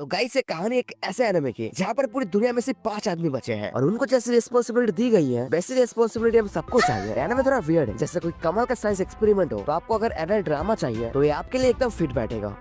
तो गाइस ये कहानी एक ऐसे एनिमे की जहाँ पर पूरी दुनिया में सिर्फ 5 आदमी बचे हैं और उनको जैसी रिस्पॉन्सिबिलिटी दी गई है वैसी रिस्पॉन्सिबिलिटी हम सबको चाहिए। एनिमे थोड़ा वियर्ड है, जैसे कोई कमाल का साइंस एक्सपेरिमेंट हो। तो आपको अगर एडल्ट ड्रामा चाहिए तो ये आपके लिए एकदम फिट बैठेगा।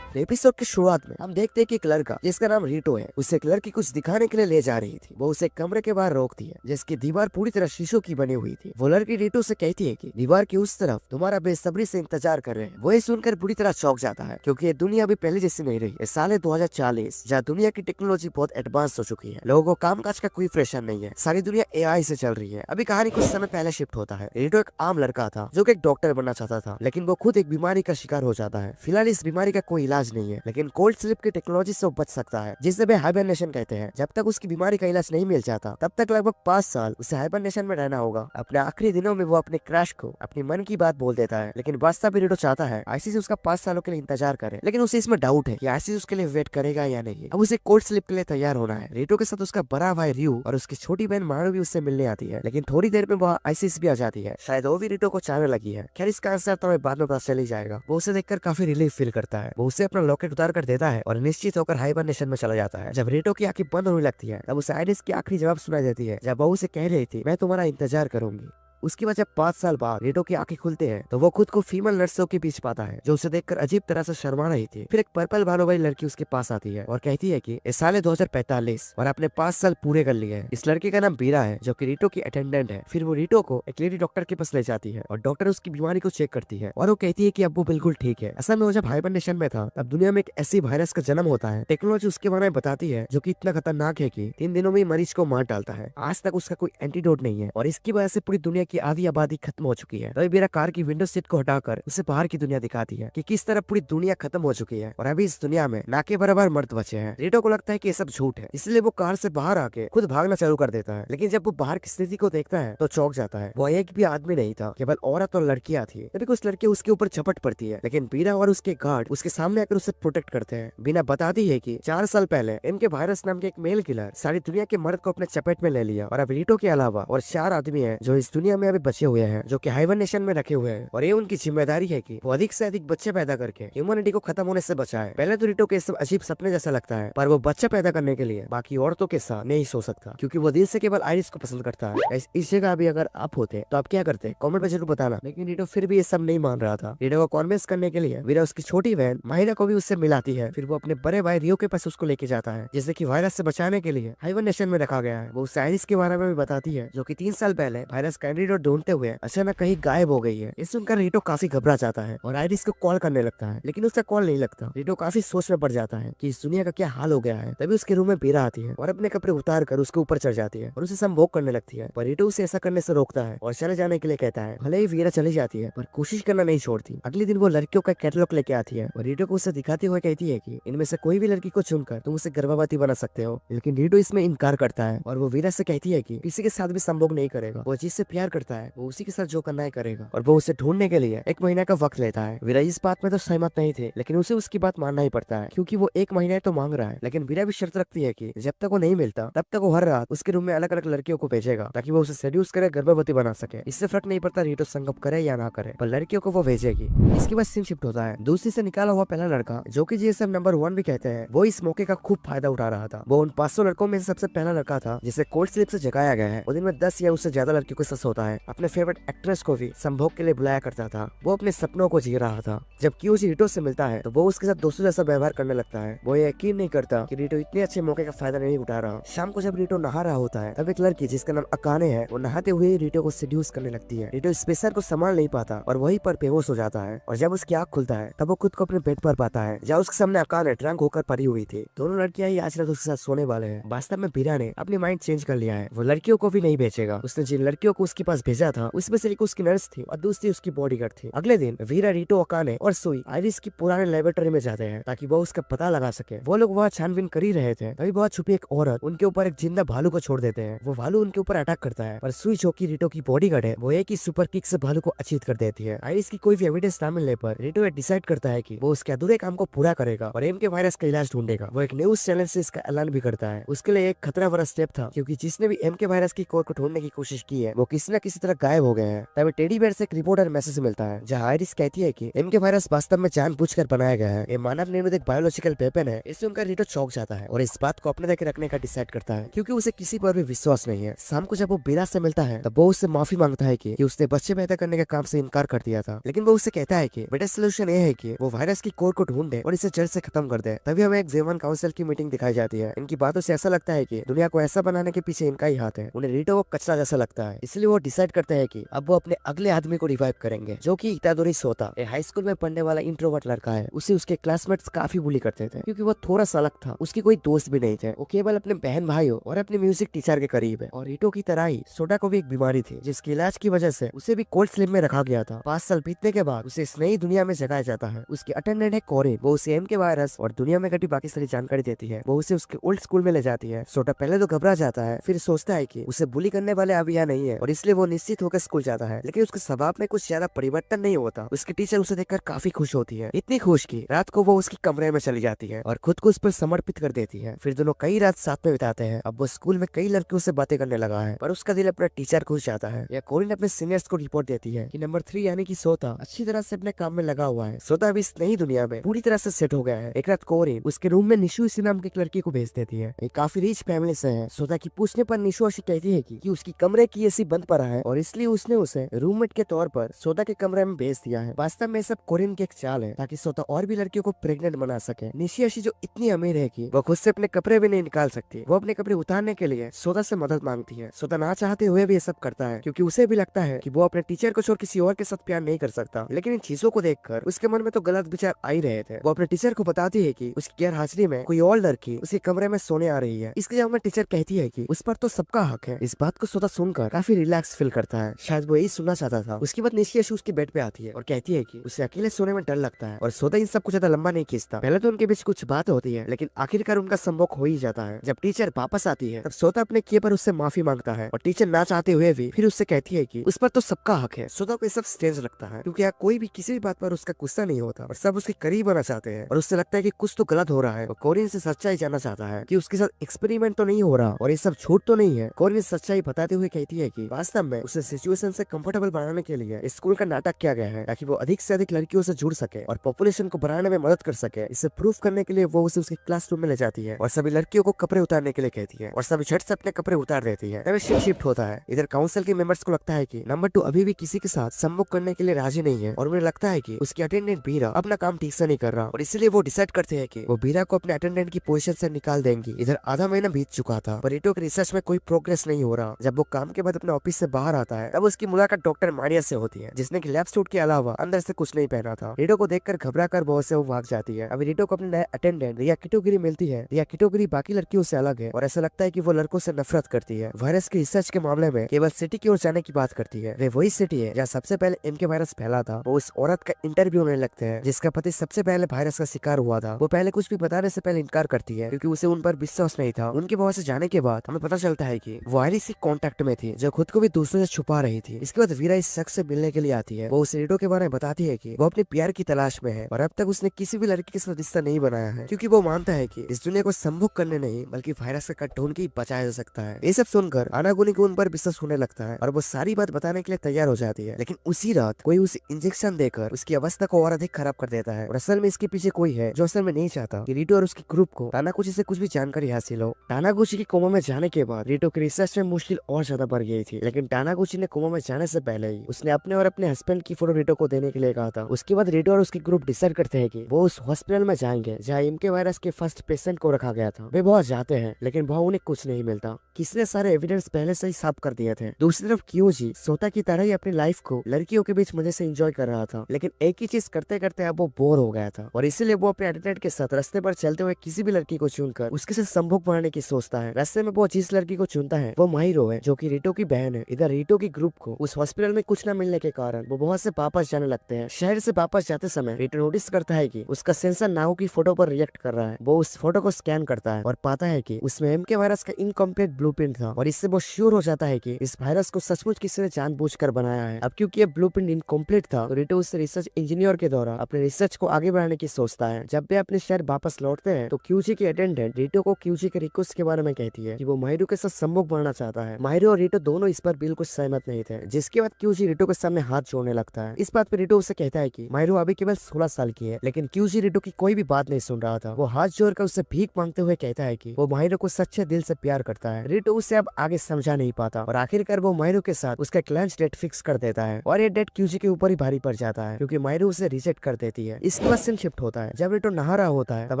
तो एपिसोड की शुरुआत में हम देखते हैं कि एक लड़का जिसका नाम रीटो है उसे एक लड़की कुछ दिखाने के लिए ले जा रही थी। वो उसे कमरे के बाहर रोकती है जिसकी दीवार पूरी तरह शीशों की बनी हुई थी। वो लड़की रीटो से कहती है कि दीवार की उस तरफ तुम्हारा बेसब्री से इंतजार कर रहे हैं। वो ये सुनकर बुरी तरह चौंक जाता है क्योंकि ये दुनिया अभी पहले जैसी नहीं रही। ये साल है 2040 जहाँ दुनिया की टेक्नोलॉजी बहुत एडवांस हो चुकी है। लोगों को कामकाज का कोई प्रेशर नहीं है, सारी दुनिया एआई से चल रही है। अभी कहानी कुछ समय पहले शिफ्ट होता है। रीटो एक आम लड़का था जो कि एक डॉक्टर बनना चाहता था, लेकिन वो खुद एक बीमारी का शिकार हो जाता है। फिलहाल इस बीमारी का कोई इलाज नहीं है, लेकिन कोल्ड स्लीप की टेक्नोलॉजी से वो बच सकता है, जिसे वे हाइबरनेशन कहते हैं। जब तक उसकी बीमारी का इलाज नहीं मिल जाता तब तक लगभग 5 साल उसे हाइबरनेशन में रहना होगा। अपने आखिरी दिनों में वो अपने क्रैश को अपनी मन की बात बोल देता है, लेकिन वास्तव में रीटो चाहता है आईसीसी उसका 5 सालों के लिए इंतजार करे। लेकिन उसे इसमें डाउट है कि आईसीसी उसके लिए वेट करेगा या नहीं। अब उसे कोल्ड स्लीप के लिए तैयार होना है। रीटो के साथ उसका बड़ा भाई रियू और उसकी छोटी बहन मारू भी उससे मिलने आती है, लेकिन थोड़ी देर में वह आईसीसी भी आ जाती है। शायद वो भी रीटो को चाहने लगी है। खैर इसका आंसर तो हमें बाद में पता चल ही जाएगा। वो उसे देखकर काफी रिलीफ फील करता है। वो उसे अपना लॉकेट उतार कर देता है और निश्चित होकर हाइबरनेशन में चला जाता है। जब रीटो की आंखें बंद होने लगती है तब उसे आइरिस की आखिरी जवाब सुनाई देती है, जब वो उसे कह रही थी मैं तुम्हारा इंतजार करूंगी। उसके बाद जब 5 साल बाद रीटो की आंखें खुलते हैं तो वो खुद को फीमेल नर्सों के बीच पाता है जो उसे देखकर अजीब तरह से शर्मा रही थी। फिर एक पर्पल बालों वाली लड़की उसके पास आती है और कहती है कि इस साल है 2045 और आपने 5 साल पूरे कर लिए हैं। इस लड़के का नाम बीरा है जो कि रीटो की अटेंडेंट है। फिर वो रीटो को एक लेडी डॉक्टर के पास ले जाती है और डॉक्टर उसकी बीमारी को चेक करती है और वो कहती है कि अब वो बिल्कुल ठीक है। असल में वो जब हाइबरनेशन में था तब दुनिया में एक ऐसी वायरस का जन्म होता है। टेक्नोलॉजी उसके बारे में बताती है जो कि इतना खतरनाक है कि 3 दिनों में मरीज को मार डालता है। आज तक उसका कोई एंटीडोट नहीं है और इसकी वजह से पूरी दुनिया की आधी आबादी खत्म हो चुकी है। तभी मेरा कार की विंडो सीट को हटाकर उसे बाहर की दुनिया दिखाती है कि किस तरह पूरी दुनिया खत्म हो चुकी है और अभी इस दुनिया में ना के बराबर मर्द बचे हैं। रीटो को लगता है कि ये सब झूठ है, इसलिए वो कार से बाहर आके खुद भागना चालू कर देता है। लेकिन जब वो बाहर की स्थिति को देखता है तो चौंक जाता है। वो एक भी आदमी नहीं था, केवल औरत और लड़कियां थी। तभी कुछ लड़कियां उसके ऊपर झपट पड़ती है, लेकिन बीरा और उसके गार्ड उसके सामने आकर उसे प्रोटेक्ट करते हैं। बिना बताती है कि 4 साल पहले इनके वायरस नाम के एक मेल किलर सारी दुनिया के मर्द को अपने चपेट में ले लिया और अब रीटो के अलावा और 4 आदमी है जो इस दुनिया में अभी बचे हुए हैं, जो कि हाइबरनेशन में रखे हुए हैं। और ये उनकी जिम्मेदारी है कि वो अधिक से अधिक बच्चे पैदा करके ह्यूमैनिटी को खत्म होने से बचाए। पहले तो रीटो के सब अजीब सपने जैसा लगता है, पर वो बच्चा पैदा करने के लिए बाकी औरतों के साथ नहीं सो सकता क्योंकि वो दिल से केवल आइरिस को पसंद करता है। इस जगह भी अगर आप होते तो आप क्या करते, कमेंट में जरूर बताना। लेकिन रीटो फिर भी ये सब नहीं मान रहा था। रीटो को कॉन्विंस करने के लिए वीरा उसकी छोटी बहन माहिरा को भी उससे मिलाती है। फिर वो अपने बड़े भाई रियो के पास उसको लेके जाता है, जिसे कि वायरस से बचाने के लिए हाइबरनेशन में रखा गया है। वो उसे आइरिस के बारे में भी बताती है जो कि 3 साल पहले वायरस का एंटीडोट ढूंढते हुए अचानक कहीं गायब हो गई है। इस सुनकर रीटो काफी घबरा जाता है और आइरिस को कॉल करने लगता है, लेकिन उसका कॉल नहीं लगता। रीटो काफी सोच में पड़ जाता है कि इस दुनिया का क्या हाल हो गया है। तभी उसके रूम में बीरा आती है और अपने कपड़े उतार कर उसके ऊपर चढ़ जाती है और उसे संभोग करने लगती है, पर रीटो उसे ऐसा करने से रोकता है और चले जाने के लिए कहता है। भले ही वीरा चली जाती है पर कोशिश करना नहीं छोड़ती। अगले दिन वो लड़कियों का कैटलॉग लेके आती है और रीटो को उसे दिखाते हुए कहती है कि इनमें से कोई भी लड़की को चुनकर तुम उसे गर्भवती बना सकते हो। लेकिन रीटो इसमें इनकार करता है और वो वीरा से कहती है कि किसी के साथ भी संभोग नहीं करेगा। वो जिससे प्यार करता है वो उसी के साथ जो करना है करेगा और वो उसे ढूंढने के लिए 1 महीने का वक्त लेता है। वीरा इस बात में तो सहमत नहीं थे, लेकिन उसे उसकी बात मानना ही पड़ता है क्योंकि वो 1 महीना तो मांग रहा है। लेकिन वीरा भी शर्त रखती है कि जब तक वो नहीं मिलता तब तक वो हर रात उसके रूम में अलग अलग लड़कियों को भेजेगा ताकि वो उसे सेड्यूस करे, गर्भवती बना सके। इससे फर्क नहीं पड़ता रीटो संगम करे या ना करे, पर लड़कियों को वो भेजेगी। इसके बाद सीन शिफ्ट होता है। दूसरी से निकाला हुआ पहला लड़का जो कि जीएसएम नंबर 1 भी कहते हैं, वो इस मौके का खूब फायदा उठा रहा था। वो उन 500 लड़कों में से सबसे पहला लड़का था जिसे कोल्ड स्लीप से जगाया गया है। वो दिन में 10 या उससे ज्यादा लड़कियों के साथ होता है। अपने फेवरेट एक्ट्रेस को भी संभोग के लिए बुलाया करता था। वो अपने सपनों को जी रहा था। जब क्यूजी रीटो से मिलता है तो वो उसके साथ दोस्तों जैसा व्यवहार करने लगता है। वो ये यकीन नहीं करता कि रीटो इतने अच्छे मौके का फायदा नहीं उठा रहा। शाम को जब रीटो नहा रहा होता है तब एक लड़की जिसका नाम अकाने है वो नहाते हुए रीटो को सेड्यूस करने लगती है। रीटो इस प्रेशर को संभाल नहीं पाता और वहीं पर बेहोश हो जाता है और जब उसकी आँख खुलता है तब वो खुद को अपने बेड पर पाता है जहाँ उसके सामने अकाने ड्रंक होकर पड़ी हुई थी। दोनों लड़कियां ही आज रात उसके साथ सोने वाले हैं। वास्तव में बीरा ने अपनी माइंड चेंज कर लिया है। वो लड़कियों को भी नहीं बेचेगा। उसने जिन लड़कियों को उसके पास भेजा था उसमें से एक उसकी नर्स थी और दूसरी उसकी बॉडीगार्ड थी। अगले दिन वीरा, रीटो, अकाने और सुई आइरिस की पुराने लेबोरेटरी में जाते हैं ताकि वो उसका पता लगा सके। वो लोग वहाँ छानबीन कर ही रहे थे तभी बहुत छुपी एक औरत उनके ऊपर एक जिंदा भालू को छोड़ देते हैं। वो भालू उनके ऊपर अटैक करता है पर सुई जो की रीटो की बॉडीगार्ड है वो एक ही सुपर किक से भालू को अचीत कर देती है। आइरिस की कोई भी एविडेंस ना मिलने पर रीटो डिसाइड करता है कि वो उसके अधूरे काम को पूरा करेगा और एम के वायरस का इलाज ढूंढेगा। वो एक न्यूज चैनल से इसका ऐलान भी करता है। उसके लिए एक खतरा भरा स्टेप था क्योंकि जिसने भी एम के वायरस की कोर को ढूंढने की कोशिश की है वो किसी न किसी तरह गायब हो गए हैं। तभी टेडी बेयर से एक रिपोर्टर मैसेज मिलता है जहाँ आयरिस कहती है कि एमके वायरस वास्तव में जानबूझकर बनाया गया है, ये मानव निर्मित एक बायोलॉजिकल वेपन है। इससे उनका रीटो चौंक जाता है और इस बात को अपने तक रखने का डिसाइड करता है क्योंकि उसे किसी पर भी विश्वास नहीं है। शाम को जब वो बीरा से मिलता है तब वो उससे माफी मांगता है कि उसने बच्चे पैदा करने के काम से इनकार कर दिया था, लेकिन वो उससे कहता है कि बेटर सोल्यूशन ये है कि वो वायरस की कोर को ढूंढे और इसे जड़ से खत्म कर दे। तभी हमें एक जेवन काउंसिल की मीटिंग दिखाई जाती है। इनकी बातों से ऐसा लगता है कि दुनिया को ऐसा बनाने के पीछे इनका ही हाथ है। उन्हें रीटो को कचरा जैसा लगता है, इसलिए वो डिसाइड करते हैं कि अब वो अपने अगले आदमी को रिवाइव करेंगे, जो कि इतादोरी सोता, एक हाई स्कूल में पढ़ने वाला इंट्रोवर्ट लड़का है। उसे उसके क्लासमेट्स काफी बुली करते थे क्योंकि वो थोड़ा सा अलग था। उसके कोई दोस्त भी नहीं थे, वो केवल अपने बहन भाइयों और अपने म्यूजिक टीचर के करीब है। और रीटो की तरह ही सोटा को भी एक बीमारी थी जिसके इलाज की वजह से उसे भी कोल्ड स्लिप में रखा गया था। 5 साल बीतने के बाद उसे इस नई दुनिया में जगाया जाता है। उसकी अटेंडेंट है कोरिन, वो उसे एम के वायरस और दुनिया में घटी बाकी सारी जानकारी देती है। वो उसे उसके ओल्ड स्कूल में ले जाती है। सोटा पहले तो घबरा जाता है, फिर सोचता है कि उसे बुली करने वाले अब यहाँ नहीं है और इसलिए वो निश्चित होकर स्कूल जाता है। लेकिन उसके स्वभाव में कुछ ज्यादा परिवर्तन नहीं होता। उसकी टीचर उसे देखकर काफी खुश होती है, इतनी खुश की रात को वो उसके कमरे में चली जाती है और खुद को उस पर समर्पित कर देती है। फिर दोनों कई रात साथ में बिताते हैं। अब वो स्कूल में कई लड़कियों से बातें करने लगा है, पर उसका दिल अपना टीचर खुश जाता है। या कोरिन अपने सीनियर्स को रिपोर्ट देती है कि नंबर 3 यानी कि सोता अच्छी तरह से अपने काम में लगा हुआ है। सोता अभी इस नई दुनिया में पूरी तरह से सेट हो गया है। एक रात कोरिन उसके रूम में निशु इसी नाम की एक लड़की को भेज देती है। एक काफी रिच फैमिली से है। सोता की पूछने पर निशु अशी कहती है कि उसकी कमरे की एसी बंद पड़ा है और इसलिए उसने उसे रूममेट के तौर पर सोता के कमरे में भेज दिया है। वास्तव में सब कोरिन की एक चाल है ताकि सोता और भी लड़कियों को प्रेग्नेंट बना सके। निशियाशी जो इतनी अमीर है कि वो खुद से अपने कपड़े भी नहीं निकाल सकती, वो अपने कपड़े उतारने के लिए सोता से मदद मांगती है। सोता ना चाहते हुए भी ये सब करता है क्योंकि उसे भी लगता है कि वो अपने टीचर को छोड़ किसी और के साथ प्यार नहीं कर सकता। लेकिन इन चीजों को देखकर उसके मन में तो गलत विचार आ ही रहे थे। वो अपने टीचर को बताती है कि उसकी गैर हाजिरी में कोई और लड़की उसके कमरे में सोने आ रही है। इसके जवाब में टीचर कहती है कि उस पर तो सबका हक है। इस बात को सोता सुनकर काफी रिलैक्स फील करता है, शायद वो यही सुनना चाहता था। उसके बाद निशियाशी उसके बेड पे आती है और कहती है कि उसे अकेले सोने में डर लगता है और सोता इन सब कुछ ज्यादा लंबा नहीं खींचता। पहले तो उनके बीच कुछ बात होती है लेकिन आखिरकार उनका संभोग हो ही जाता है। जब टीचर वापस आती है तब सोता अपने किए पर उससे माफी मांगता है और टीचर ना चाहते हुए भी फिर उससे कहती है कि उस पर तो सबका हक है। सोता को ये सब स्ट्रेंज लगता है क्योंकि यहाँ कोई भी किसी भी बात पर उसका गुस्सा नहीं होता और सब उसके करीब आना चाहते हैं और उससे लगता है कि कुछ तो गलत हो रहा है। और कोरिन से सच्चाई जानना चाहता है कि उसके साथ एक्सपेरिमेंट तो नहीं हो रहा और ये सब झूठ तो नहीं है। कोरिन सच्चाई बताते हुए कहती है कि वास्तव में उसे सिचुएशन से कंफर्टेबल बनाने के लिए स्कूल का नाटक किया गया है ताकि वो अधिक से अधिक लड़कियों से जुड़ सके और पॉपुलेशन को बढ़ाने में मदद कर सके। इसे प्रूफ करने के लिए वो उसे उसके क्लासरूम में ले जाती है और सभी लड़कियों को कपड़े उतारने के लिए कहती है और सभी झट से अपने कपड़े उतार देती है। तभी शिफ्ट होता है। इधर काउंसिल के मेंबर्स को लगता है कि नंबर 2 अभी भी किसी के साथ संभोग करने के लिए राजी नहीं है और उन्हें लगता है कि उसकी अटेंडेंट बीरा अपना काम ठीक से नहीं कर रहा और इसीलिए वो डिसाइड करते हैं कि वो बीरा को अपने अटेंडेंट की पोजीशन से निकाल देंगी। इधर आधा महीना बीत चुका था पर रीटो के रिसर्च में कोई प्रोग्रेस नहीं हो रहा। जब वो काम के बाद अपने ऑफिस से बाहर आता है तब उसकी मुलाकात डॉक्टर मारिया से होती है जिसने की लैब सूट के अलावा अंदर से कुछ नहीं पहना था। रीटो को देखकर घबरा कर बहुत से वो भाग जाती है। अभी रीटो को अपने नए अटेंडेंट रिया किटोगिरी मिलती है। रिया किटोगिरी बाकी लड़कियों से अलग है और ऐसा लगता है कि वो लड़कों से नफरत करती है। वायरस के रिसर्च के मामले में केवल सिटी की ओर जाने की बात करती है। वे वही सिटी है जहाँ सबसे पहले एमके वायरस फैला था। वो उस औरत का इंटरव्यू होने लगते हैं जिसका पति सबसे पहले वायरस का शिकार हुआ था। वो पहले कुछ भी बताने से पहले इनकार करती है क्योंकि उसे उन पर विश्वास नहीं था। उनके वहां से जाने के बाद हमें पता चलता है कि वो आयरिस के कांटेक्ट में थी जो खुद को भी दूसरों से छुपा रही थी। इसके बाद वीरा इस शख्स से मिलने के लिए आती है। वो उस रीटो के बारे में बताती है कि वो अपने प्यार की तलाश में है और अब तक उसने किसी भी लड़की के साथ रिश्ता नहीं बनाया है क्योंकि वो मानता है कि इस दुनिया को संभोग करने नहीं बल्कि वायरस का कट ढूंढ के ही बचाया जा सकता है। ये सब सुनकर अनागोनी को उन पर विश्वास होने लगता है और वो सारी बात बताने के लिए तैयार हो जाती है। लेकिन उसी रात कोई उसे इंजेक्शन देकर उसकी अवस्था को और अधिक खराब कर देता है और असल में इसके पीछे कोई है जो असल में नहीं चाहता कि रीटो और उसके ग्रुप को तानागुची से कुछ भी जानकारी हासिल हो। तानागुची के कोमा में जाने के बाद रीटो की रिसर्च में मुश्किल और ज्यादा बढ़ गई थी। लेकिन तानागुची ने कोमा में जाने से पहले ही उसने अपने और अपने हस्बैंड की फोटो रीटो को देने के लिए कहा था। उसके बाद रीटो और उसके ग्रुप डिसाइड करते हैं कि वो उस हॉस्पिटल में जाएंगे जहाँ एमके वायरस के फर्स्ट पेशेंट को रखा गया था। वे बहुत जाते हैं लेकिन वहाँ उन्हें कुछ नहीं मिलता। किसने सारे एविडेंस पहले से ही साफ कर दिए थे। दूसरी तरफ क्यूजी सोता की तरह ही अपनी लाइफ को लड़कियों के बीच मजे से एंजॉय कर रहा था लेकिन एक ही चीज करते करते अब वो बोर हो गया था और इसीलिए वो अपने अटेंडेंट के साथ रास्ते पर चलते हुए किसी भी लड़की को चुनकर उसके साथ संभोग बनाने की सोचता है। रास्ते में वो जिस लड़की को चुनता है वो माहिरो है जो कि रीटो की बहन है। इधर रीटो की ग्रुप को उस हॉस्पिटल में कुछ न मिलने के कारण वो बहुत से वापस जाने लगते हैं। शहर से वापस जाते समय रीटो नोटिस करता है कि उसका सेंसर नाउ की फोटो पर रिएक्ट कर रहा है। वो उस फोटो को स्कैन करता है और पाता है कि उसमें एमके वायरस का इनकम्प्लीट ब्लूप्रिंट था और इससे वो श्योर हो जाता है कि इस वायरस को सचमुच किसी ने जानबूझकर बनाया है। अब क्योंकि ये ब्लूप्रिंट इनकम्प्लीट था तो रीटो उस रिसर्च इंजीनियर के द्वारा अपने रिसर्च को आगे बढ़ाने की सोचता है। जब वे अपने शहर वापस लौटते हैं तो क्यूजी की अटेंडेंट रीटो को क्यूजी के रिक्वेस्ट के बारे में कहती है कि वो माहिरो के साथ संभोग बनना चाहता है। माहिरो और रीटो दोनों इस पर बिल्कुल बिल्कुल सहमत नहीं थे, जिसके बाद क्यूजी रिटो के सामने हाथ जोड़ने लगता है। इस बात पे रिटो उससे कहता है कि माहिरो अभी केवल 16 साल की है, लेकिन क्यूजी रिटो की कोई भी बात नहीं सुन रहा था। वो हाथ जोड़कर उससे भीख मांगते हुए कहता है कि वो माहिरो को सच्चे दिल से प्यार करता है। रिटो उसे अब आगे समझा नहीं पाता और आखिरकार वो माहिरो के साथ उसका एक लंच डेट फिक्स कर देता है और ये डेट क्यूजी के ऊपर ही भारी पड़ जाता है क्योंकि माहिरो उसे रिजेक्ट कर देती है। इसके बाद सीन शिफ्ट होता है। जब रिटो नहा रहा होता है तब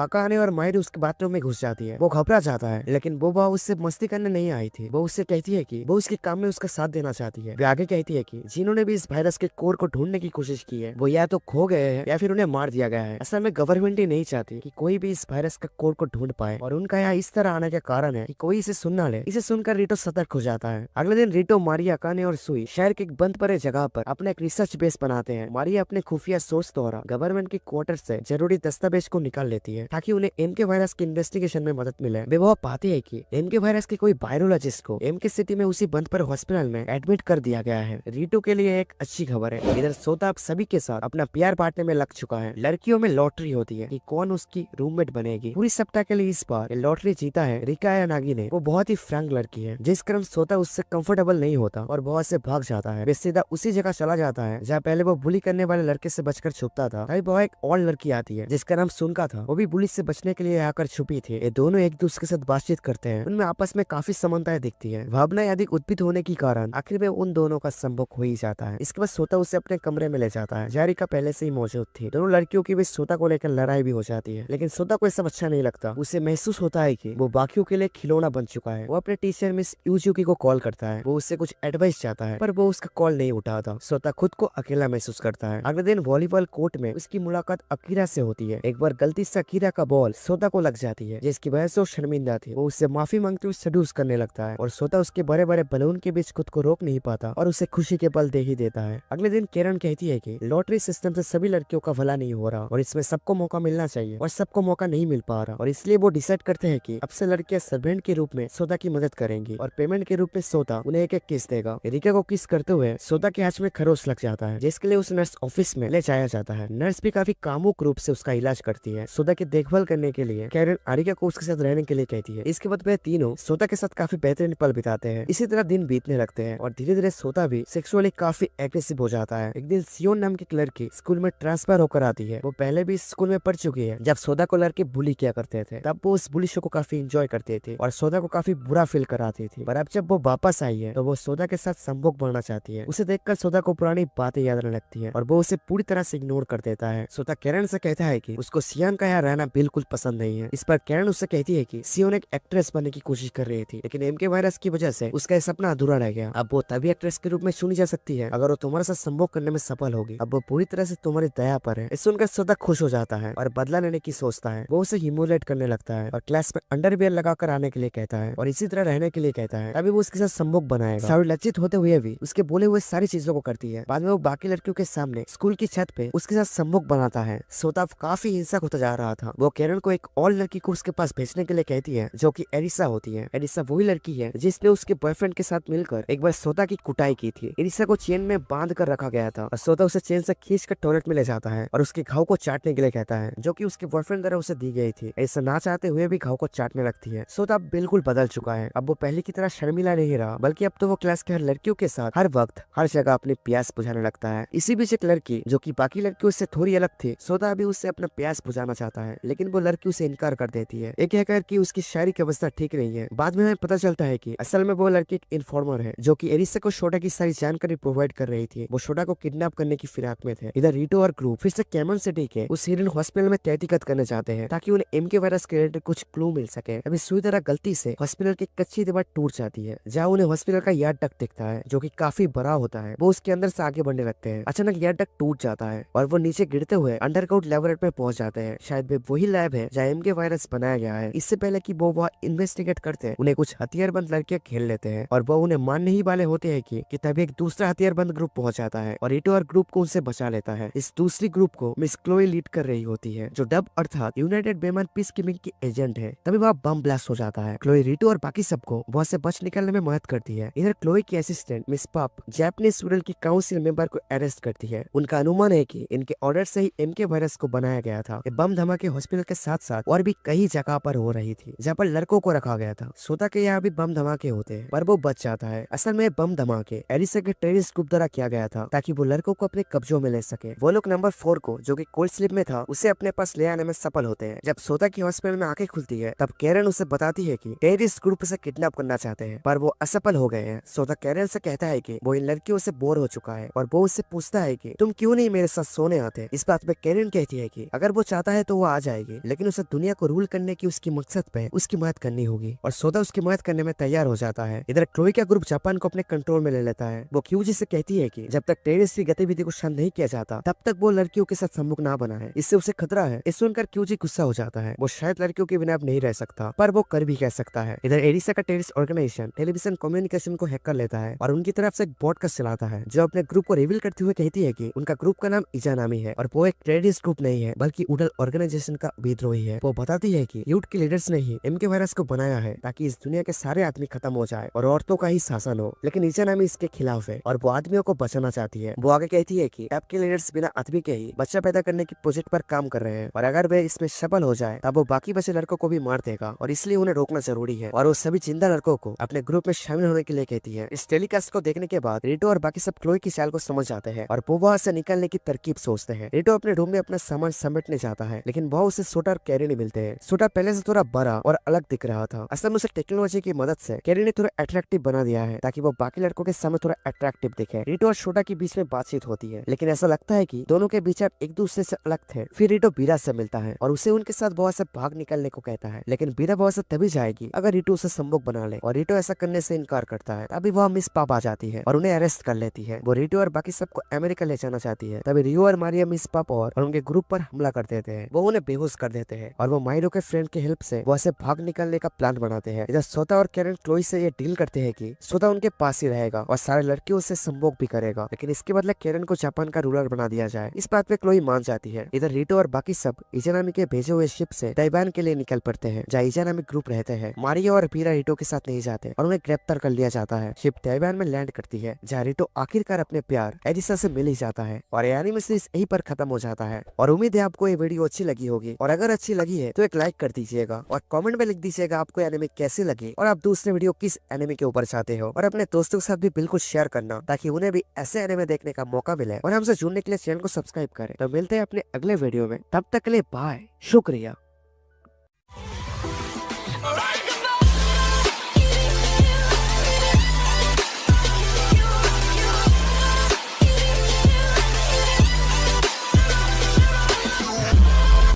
अकाने और माहिरो उसके बाथरूम में घुस जाती है। वो घबरा जाता है, लेकिन बोबा उससे मस्ती करने नहीं आई थी। वो उससे कहती है कि वो उसके काम में उसका साथ देना चाहती है। वे आगे कहती है कि जिन्होंने भी इस वायरस के कोर को ढूंढने की कोशिश की है वो या तो खो गए हैं या फिर उन्हें मार दिया गया है। असल में गवर्नमेंट ही नहीं चाहती कि कोई भी इस वायरस का कोर को ढूंढ पाए और उनका यहाँ इस तरह आने का कारण है कि कोई इसे सुन ना ले। इसे सुनकर रिटो सतर्क हो जाता है। अगले दिन रिटो, मारिया, अकाने और सुई शहर के एक बंद पड़े जगह पर अपना एक रिसर्च बेस बनाते हैं। मारिया अपने खुफिया सोर्स द्वारा गवर्नमेंट के क्वार्टर से जरूरी दस्तावेज को निकाल लेती है ताकि उन्हें एमके वायरस की इन्वेस्टिगेशन में मदद मिले। वे वह पाते हैं कि एमके वायरस के कोई वायरोलॉजिस्ट को एमके सिटी में उसी बंद पड़े हॉस्पिटल में एडमिट कर दिया गया है। रिटो के लिए एक अच्छी खबर है। इधर सोता अब सभी के साथ अपना प्यार बांटने में लग चुका है। लड़कियों में लॉटरी होती है कि कौन उसकी रूममेट बनेगी। पूरी सप्ताह के लिए इस बार लॉटरी जीता है रिका यानागी ने। वो बहुत ही फ्रैंक लड़की है, जिस कारण सोता उससे कंफर्टेबल नहीं होता और बहुत से भाग जाता है। वे सीधा उसी जगह चला जाता है जहाँ पहले वो बुली करने वाले लड़के से बचकर छुपता था। तभी वह एक और लड़की आती है जिसका नाम सुनका था। वो भी बुली से बचने के लिए आकर छुपी थी। ये दोनों एक दूसरे के साथ बातचीत करते हैं। उनमें आपस में काफी समानताएं दिखती है। भावनाएं अधिक उद्भिद होने के कारण आखिर में उन दोनों का संभोग हो ही जाता है। इसके बाद सोता उसे अपने कमरे में ले जाता है जहाँ रिका पहले से ही मौजूद थी। दोनों लड़कियों की भी सोता को लेकर लड़ाई भी हो जाती है, लेकिन सोता को सब अच्छा नहीं लगता। उसे महसूस होता है कि वो बाकियों के लिए खिलौना बन चुका है। वो अपने टीचर मिस यूजुकी को कॉल करता है। वो उससे कुछ एडवाइस चाहता है पर वो उसका कॉल नहीं उठाता। सोता खुद को अकेला महसूस करता है। अगले दिन वॉलीबॉल कोर्ट में उसकी मुलाकात अकीरा से होती है। एक बार गलती से अकीरा का बॉल सोता को लग जाती है, जिसकी वजह से वो शर्मिंदा थी। वो उससे माफी मांगते हुए सडूस करने लगता है और सोता उसके बड़े बड़े बलून के बीच खुद को रोक नहीं पाता और उसे खुशी के पल दे ही देता है। अगले दिन किरण कहती है कि लॉटरी सिस्टम से सभी लड़कियों का भला नहीं हो रहा और इसमें सबको मौका मिलना चाहिए और सबको मौका नहीं मिल पा रहा, और इसलिए वो डिसाइड करते हैं कि अब से लड़कियां सर्वेंट के रूप में सोता की मदद करेंगी और पेमेंट के रूप में सोता उन्हें एक एक किस देगा। रिका को किस करते हुए सोता के हाथ में खरोच लग जाता है, जिसके लिए उसे नर्स ऑफिस में ले जाया जाता है। नर्स भी काफी कामुक रूप से उसका इलाज करती है। सोता की देखभाल करने के लिए कैरन आरिका को उसके साथ रहने के लिए कहती है। इसके बाद वे तीनों सोता के साथ काफी बेहतरीन पल बिताते हैं। इसी तरह दिन बीतने लगते हैं और धीरे धीरे सोता भी सेक्सुअली काफी एग्रेसिव हो जाता है। एक दिन सियोन नाम की एक लड़की स्कूल में ट्रांसफर होकर आती है। वो पहले भी स्कूल में पढ़ चुकी है। जब सोदा को लड़के बुली किया करते थे तब वो उस बुली शो को काफी एंजॉय करते थे और सोदा को काफी बुरा फील कराती थी। पर अब जब वो वापस आई है तो वो सोदा के साथ संभोग बढ़ना चाहती है। उसे देखकर सोदा को पुरानी बातें याद आने लगती है और वो उसे पूरी तरह से इग्नोर कर देता है। सोदा कैरन से कहता है कि उसको सियोन का यहाँ रहना बिल्कुल पसंद नहीं है। इस पर कैरन उससे कहती है कि सियोन एक एक्ट्रेस बनने की कोशिश कर रही थी, लेकिन एमके वायरस की वजह से उसका सपना अधूरा रह गया। अब वो तभी एक्ट्रेस के रूप में चुनी जा सकती है अगर वो तुम्हारे साथ संभोग करने में सफल होगी। अब वो पूरी तरह से तुम्हारी दया पर है। इस सुनकर सोदा खुश हो जाता है और बदला लेने की सोचता है। वो उसे ह्यूमिलेट करने लगता है और क्लास में अंडरवियर लगाकर आने के लिए कहता है और इसी तरह रहने के लिए कहता है। तभी वो उसके साथ संभोग बनाएगा। सारी लज्जित होते हुए भी उसके बोले हुए सारी चीजों को करती है। बाद में वो बाकी लड़कियों के सामने स्कूल की छत पे उसके साथ संभोग बनाता है। सोता काफी हिंसक होता जा रहा था। वो कैरन को एक और लड़की को उसके पास भेजने के लिए कहती है जो कि एरिसा होती है। एरिसा वही लड़की है जिसने उसके बॉयफ्रेंड के साथ मिलकर एक बार सोता की कुटाई की थी। एरिसा को चेन में बांध कर रखा गया था और सोता उसे चेन से खींच कर टॉयलेट में ले जाता है और उसके घाव को चाटने के लिए कहता है जो कि उसके बॉयफ्रेंड द्वारा उसे दी गई थी। ऐसा ना चाहते हुए भी घाव को चाटने लगती है। सोता अब बिल्कुल बदल चुका है। अब वो पहले की तरह शर्मिला नहीं रहा, बल्कि अब तो वो क्लास के हर लड़कियों के साथ हर वक्त हर जगह अपनी प्यास बुझाने लगता है। इसी बीच एक लड़की जो कि बाकी लड़कियों से थोड़ी अलग थी, सोता अभी उससे अपना प्यास बुझाना चाहता है, लेकिन वो लड़की उसे इनकार कर देती है। एक कहकर कि उसकी शारीरिक अवस्था ठीक नहीं है। बाद में हमें पता चलता है कि असल में वो लड़की एक इन्फॉर्मर है जो कि एरिसा को शोटा की सारी जानकारी प्रोवाइड कर रही थी। वो शोटा को किडनैप करने की फिराक में थे। इधर रीटो और ग्रुप फिर से कैमन सिटी के उस हिरन हॉस्पिटल में तहकीकात करने चाहते हैं ताकि उन्हें एमके वायरस के रिलेटेड कुछ क्लू मिल सके। अभी सुई तरह गलती से हॉस्पिटल की कच्ची दीवार टूट जाती है जहाँ उन्हें हॉस्पिटल का यार्ड डक्ट दिखता है जो कि काफी बड़ा होता है। वो उसके अंदर से आगे बढ़ने लगते हैं। अचानक यार्ड डक्ट टूट जाता है और वो नीचे गिरते हुए अंडरग्राउंड लेबोरेटरी में पहुंच जाते हैं। शायद वे वही लैब है जहाँ एमके वायरस बनाया गया है। इससे पहले कि वो वहाँ इन्वेस्टिगेट करते हैं, उन्हें कुछ हथियारबंद लड़कियां घेर लेते हैं और वो उन्हें मानने ही वाले होते हैं कि तभी एक दूसरा हथियारबंद ग्रुप पहुंच जाता है और रीटो और ग्रुप को उनसे बचा लेता है। इस दूसरी ग्रुप को मिस क्लोई लीड कर रही होती है जो डब अर्थात यूनाइटेड बेमन पीस कीपिंग की एजेंट है। तभी वहाँ बम ब्लास्ट हो जाता है। क्लोई रीटो और बाकी सबको वहाँ से बच निकलने में मदद करती है। इधर क्लोई की असिस्टेंट मिस पप जापानीज स्टूडेंट की काउंसिल मेंबर को अरेस्ट करती है। उनका अनुमान है कि इनके ऑर्डर से ही एमके वायरस को बनाया गया था। ये बम धमाके हॉस्पिटल के साथ साथ और भी कई जगह पर हो रही थी जहाँ पर लड़कों को रखा गया था। सोता के यहाँ भी बम धमाके होते हैं पर वो बच जाता है। असल में बम धमाके एलिसा के टेररिस्ट ग्रुप द्वारा किया गया था ताकि वो लड़कों को अपने कब्जों में ले सके। वो लोग नंबर 4 को, जो कि कोल्ड स्लीप में था, उसे अपने पास ले आने में सफल होते हैं। जब सोता की हॉस्पिटल में आंखें खुलती है तब कैरन उसे बताती है कि टेररिस्ट ग्रुप उसे किडनैप करना चाहते हैं, पर वो असफल हो गए हैं। सोता कैरन से कहता है कि वो इन लड़कियों से बोर हो चुका है और वो उससे पूछता है कि तुम क्यों नहीं मेरे साथ सोने आते। इस बात पे कैरन कहती है कि अगर वो चाहता है तो वो आ जाएगी, लेकिन उसे दुनिया को रूल करने की उसकी मकसद पे उसकी मदद करनी होगी, और सोदा उसकी मदद करने में तैयार हो जाता है। इधर क्लोई का ग्रुप जापान को अपने कंट्रोल में ले लेता है। वो क्यूजी से कहती है कि जब तक टेररिस्ट की गतिविधि को शांत नहीं किया जाता तब तक वो लड़कियों के साथ सम्मुख ना बना है, इससे उसे खतरा है। इस सुनकर क्यूजी गुस्सा हो जाता है। वो शायद लड़कियों के बिना अब नहीं रह सकता, पर वो कर भी कह सकता है। इधर एलिसा का टेररिस्ट ऑर्गेनाइजेशन टेलीविजन कम्युनिकेशन को हैक कर लेता है और उनकी तरफ से एक पॉडकास्ट चलाता है जो अपने ग्रुप को रिवील करते हुए कहती है कि उनका ग्रुप का नाम इजानामी है और वो एक टेररिस्ट ग्रुप नहीं है बल्कि उडल ऑर्गेनाइजेशन का विद्रोही है। वो बताती है कि यूथ के लीडर्स ने ही एमके वायरस को बनाया है ताकि इस दुनिया के सारे आदमी खत्म हो जाए और औरतों का ही शासन हो, लेकिन इजानामी इसके खिलाफ है और वो आदमियों को बचाना चाहती है। वो आगे कहती है कि टैप के लीडर्स बिना आदमी के ही बच्चा पैदा करने की प्रोजेक्ट पर काम कर रहे हैं और अगर वे इसमें सफल हो जाए तब वो बाकी बचे लड़कों को भी मार देगा और इसलिए उन्हें रोकना जरूरी है, और वो सभी जिंदा लड़कों को अपने ग्रुप में शामिल होने के लिए कहती है। इस टेलीकास्ट को देखने के बाद रिटो और बाकी सब क्लोई की चाल को समझ जाते हैं और वो वहां से निकलने की तरकीब सोचते हैं। रिटो अपने रूम में अपना सामान समेटने जाता है, लेकिन वह उसे सोटा और कैरी नहीं मिलते हैं। सोटा पहले से थोड़ा बड़ा और अलग दिख रहा था। असल में उसे टेक्नोलॉजी की मदद से कैरी ने थोड़ा अट्रैक्टिव बना दिया है ताकि वो बाकी लड़कों के सामने थोड़ा अट्रैक्टिव दिखे। रिटो और सोटा के बीच में बातचीत होती है, लेकिन ऐसा लगता है कि दोनों के बीच अब एक दूसरे से अलग थे। फिर रिटो बीरा से मिलता है और उसे उनके साथ वहां से भाग निकलने को कहता है, लेकिन बीरा वहां से तभी जाएगी अगर रिटो उसे संभोग बना ले, और रिटो ऐसा करने से इनकार करता है। तभी वह मिस पाप आ जाती है और उन्हें अरेस्ट कर लेती है। वो रिटो और बाकी सबको अमेरिका ले जाना चाहती है। तभी रियो और मारिया मिस पाप और उनके ग्रुप पर हमला कर देते हैं। वो उन्हें बेहोश कर देते हैं और वो माइरो के फ्रेंड की हेल्प से वहां से भाग निकलने का प्लान बनाते हैं। इधर सोता और कैरन क्लोई से ये डील करते हैं कि सोता उनके पास ही रहेगा और सारे लड़कियों से संभोग भी करेगा, लेकिन इसके बदले कैरन को जापान का रूलर बना दिया जाए। इस बात पे क्लोई मान जाती है। इधर रिटो और बाकी सब इजानामी के भेजे हुए शिप से ताइवान के लिए निकल पड़ते हैं जहाँ इजानामी ग्रुप रहते हैं। मारिया और बीरा रिटो के साथ नहीं जाते और उन्हें गिरफ्तार कर लिया जाता है। शिप ताइवान में लैंड करती है जहाँ रिटो आखिरकार अपने प्यार एलिसा से मिल ही जाता है और एनिमे सीरीज यहीं पर खत्म हो जाता है। और उम्मीद है आपको ये वीडियो अच्छी लगी होगी, और अगर अच्छी लगी है तो एक लाइक कर दीजिएगा और कमेंट में लिख दीजिएगा आपको एनिमे कैसे लगे और आप दूसरे वीडियो किस एनिमे के ऊपर चाहते हो, और अपने दोस्तों के साथ भी बिल्कुल शेयर करना ताकि उन्हें भी ऐसे एनिमे देखने का मौका मिले। और हमसे जुड़ने के लिए चैनल को सब्सक्राइब करें। तो मिलते हैं अपने अगले वीडियो में, तब तक के लिए बाय, शुक्रिया।